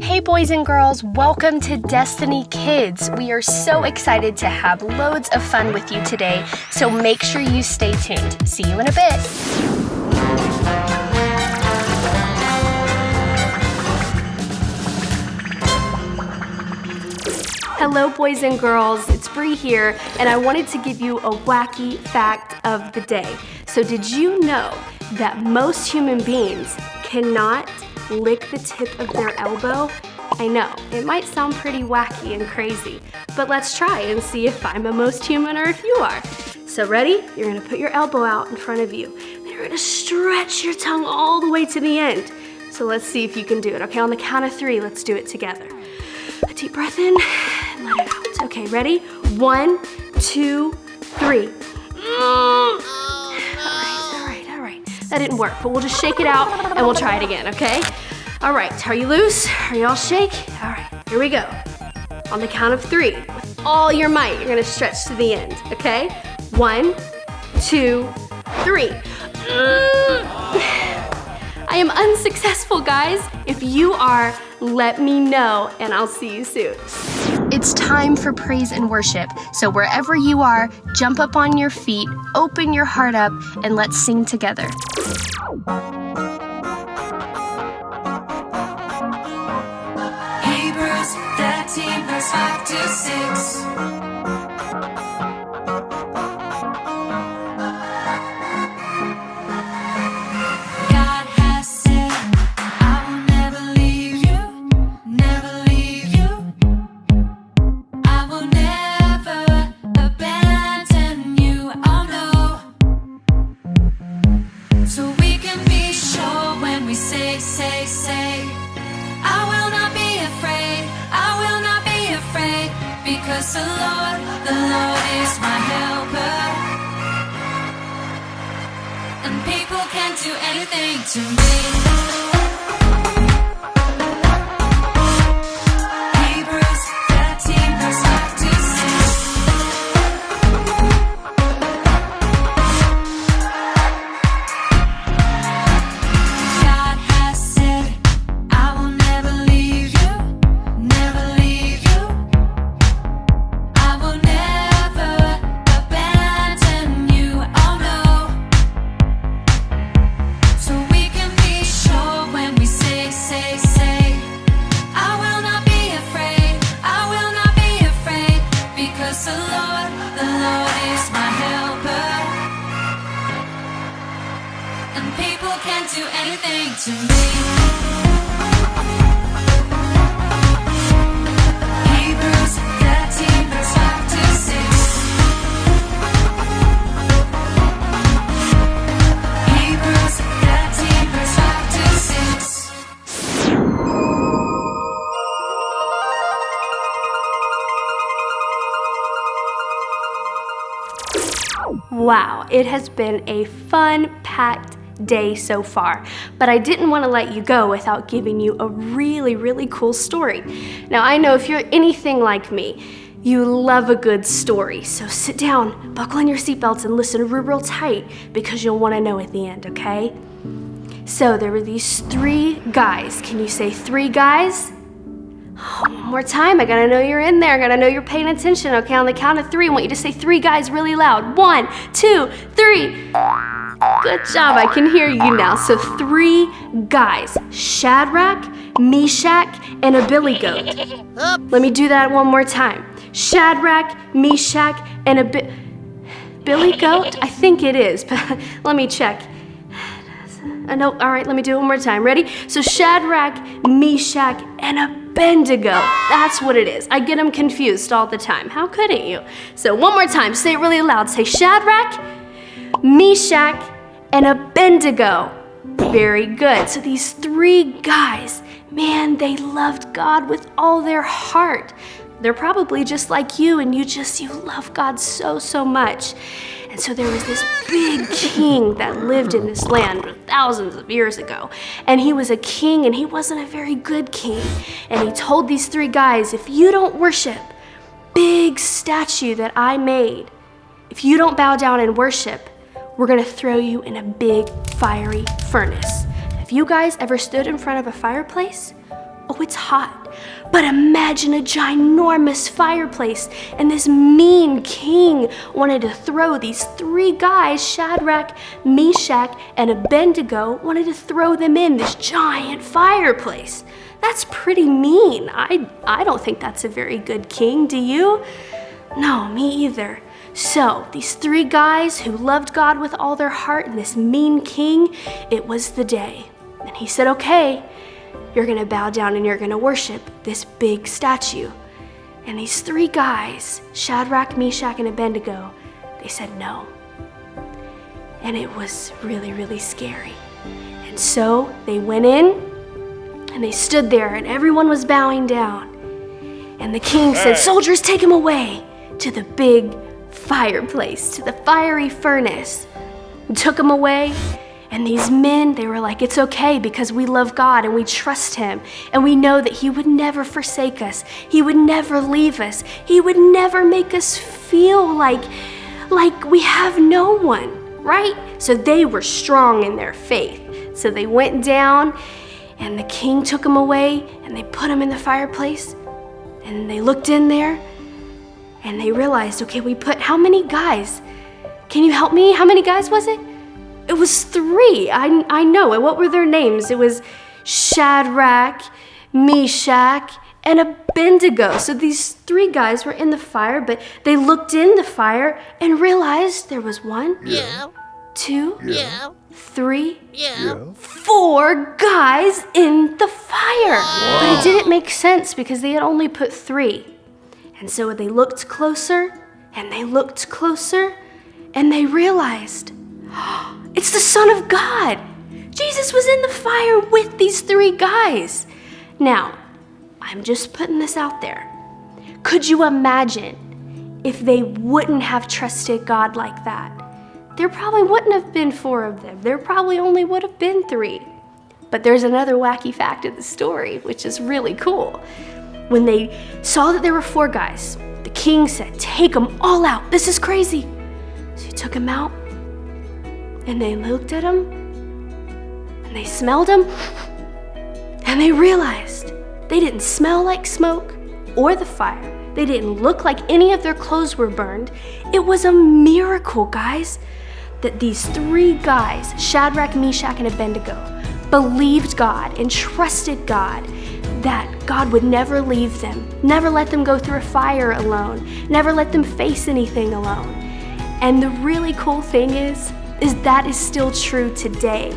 Hey boys and girls, welcome to Destiny Kids. We are so excited to have loads of fun with you today, so make sure you stay tuned. See you in a bit. Hello boys and girls, it's Bree here, and I wanted to give you a wacky fact of the day. So did you know that most human beings cannot lick the tip of their elbow? I know, it might sound pretty wacky and crazy, but let's try and see if I'm a most human or if you are. So ready? You're gonna put your elbow out in front of you. Then you're gonna stretch your tongue all the way to the end. So let's see if you can do it. Okay, on the count of 3, let's do it together. A deep breath in and let it out. Okay, ready? 1, 2, 3. All right. That didn't work, but we'll just shake it out and we'll try it again, okay? All right, are you loose? Are you all shake? All right, here we go. On the count of 3, with all your might, you're gonna stretch to the end, okay? 1, 2, 3. I am unsuccessful, guys. If you are, let me know and I'll see you soon. It's time for praise and worship. So wherever you are, jump up on your feet, open your heart up, and let's sing together. Hebrews 13, verse 5 to 6. Because the Lord is my helper, and people can't do anything to me. Hebrews 13, verse 5 to 6. God has said, I will never leave you, never leave you. Do anything to me. Hebrews 13, verse 5 to 6. Hebrews 13, verse 5 to 6. Wow, it has been a fun-packed day so far, but I didn't want to let you go without giving you a really cool story. Now I know if you're anything like me, you love a good story, so sit down, buckle in your seatbelts and listen real tight because you'll want to know at the end, okay? So there were these 3 guys. Can you say 3 guys? Oh, one more time, I gotta know you're in there, I gotta know you're paying attention, okay? On the count of 3, I want you to say 3 guys really loud. 1, 2, 3. Good job, I can hear you now. So 3 guys, Shadrach, Meshach, and Abednego. Let me do that one more time. Shadrach, Meshach, and Billy Goat? I think it is, but let me check. No, all right, let me do it one more time. Ready? So Shadrach, Meshach, and Abednego. That's what it is. I get them confused all the time. How couldn't you? So one more time, say it really loud. Say Shadrach, Meshach, and Abednego. Very good. So these 3 guys, man, they loved God with all their heart. They're probably just like you, and you love God so much. And so there was this big king that lived in this land thousands of years ago. And he was a king, and he wasn't a very good king. And he told these 3 guys, if you don't worship big statue that I made, if you don't bow down and worship, we're gonna throw you in a big fiery furnace. Have you guys ever stood in front of a fireplace? Oh, it's hot. But imagine a ginormous fireplace, and this mean king wanted to throw these 3 guys, Shadrach, Meshach, and Abednego, wanted to throw them in this giant fireplace. That's pretty mean. I don't think that's a very good king, do you? No, me either. So these 3 guys who loved God with all their heart and this mean king, it was the day. And he said, okay, you're gonna bow down and you're gonna worship this big statue. And these 3 guys, Shadrach, Meshach, and Abednego, they said no. And it was really, really scary. And so they went in and they stood there and everyone was bowing down. And the king said, soldiers, take him away to the big fireplace, to the fiery furnace. And took him away. And these men, they were like, it's okay because we love God and we trust him. And we know that he would never forsake us. He would never leave us. He would never make us feel like we have no one, right? So they were strong in their faith. So they went down and the king took him away and they put him in the fireplace. And they looked in there and they realized, okay, we put how many guys? Can you help me? How many guys was it? It was 3, I know. And what were their names? It was Shadrach, Meshach, and Abednego. So these 3 guys were in the fire, but they looked in the fire and realized there was 1, 2, 3, 4 guys in the fire. Wow. But it didn't make sense because they had only put 3. And so they looked closer and they looked closer and they realized, it's the Son of God. Jesus was in the fire with these 3 guys. Now, I'm just putting this out there. Could you imagine if they wouldn't have trusted God like that? There probably wouldn't have been 4 of them. There probably only would have been 3. But there's another wacky fact in the story, which is really cool. When they saw that there were 4 guys, the king said, take them all out. This is crazy. So he took them out. And they looked at him, and they smelled him, and they realized they didn't smell like smoke or the fire. They didn't look like any of their clothes were burned. It was a miracle, guys, that these 3 guys, Shadrach, Meshach, and Abednego, believed God and trusted God, that God would never leave them, never let them go through a fire alone, never let them face anything alone. And the really cool thing is that is still true today.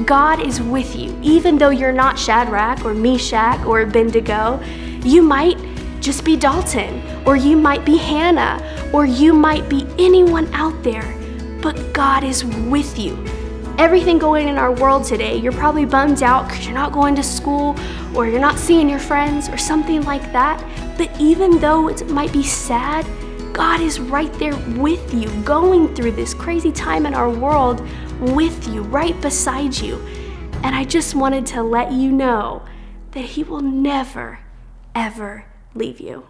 God is with you. Even though you're not Shadrach or Meshach or Abednego, you might just be Dalton, or you might be Hannah, or you might be anyone out there, but God is with you. Everything going in our world today, you're probably bummed out because you're not going to school or you're not seeing your friends or something like that. But even though it might be sad, God is right there with you, going through this crazy time in our world with you, right beside you. And I just wanted to let you know that he will never, ever leave you.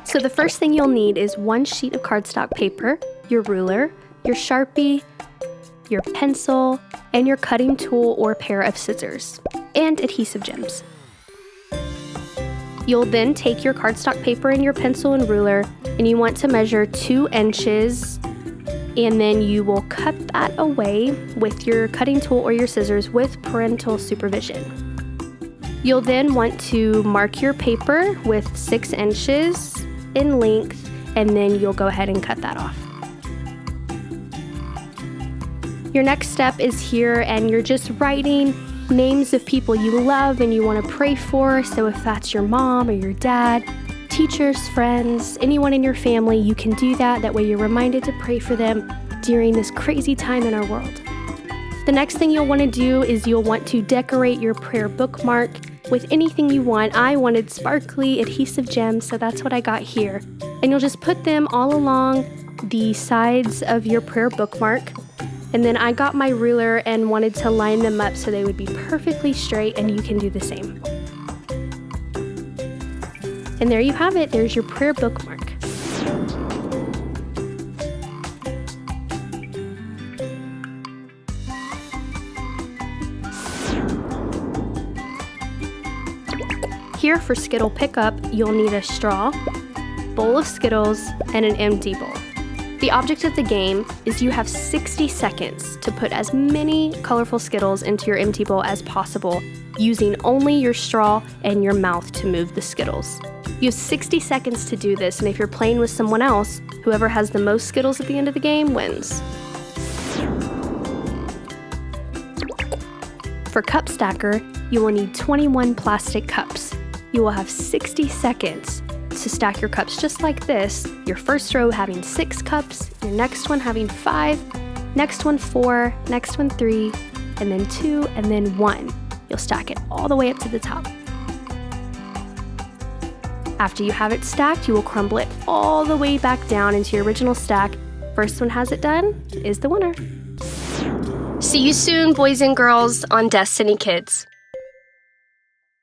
So the first thing you'll need is 1 sheet of cardstock paper, your ruler, your Sharpie, your pencil, and your cutting tool or pair of scissors, and adhesive gems. You'll then take your cardstock paper and your pencil and ruler, and you want to measure 2 inches, and then you will cut that away with your cutting tool or your scissors with parental supervision. You'll then want to mark your paper with 6 inches in length, and then you'll go ahead and cut that off. Your next step is here, and you're just writing names of people you love and you want to pray for. So if that's your mom or your dad, teachers, friends, anyone in your family, you can do that. That way you're reminded to pray for them during this crazy time in our world. The next thing you'll want to do is you'll want to decorate your prayer bookmark with anything you want. I wanted sparkly adhesive gems, so that's what I got here. And you'll just put them all along the sides of your prayer bookmark. And then I got my ruler and wanted to line them up so they would be perfectly straight, and you can do the same. And there you have it. There's your prayer bookmark. here for Skittle pickup, you'll need a straw, bowl of Skittles, and an empty bowl. The object of the game is you have 60 seconds to put as many colorful Skittles into your empty bowl as possible, using only your straw and your mouth to move the Skittles. You have 60 seconds to do this, and if you're playing with someone else, whoever has the most Skittles at the end of the game wins. For Cup Stacker, you will need 21 plastic cups. You will have 60 seconds to stack your cups just like this. Your first row having 6 cups, your next one having 5, next one 4, next one 3, and then 2, and then 1. You'll stack it all the way up to the top. After you have it stacked, you will crumble it all the way back down into your original stack. First one has it done is the winner. See you soon, boys and girls, on Destiny Kids.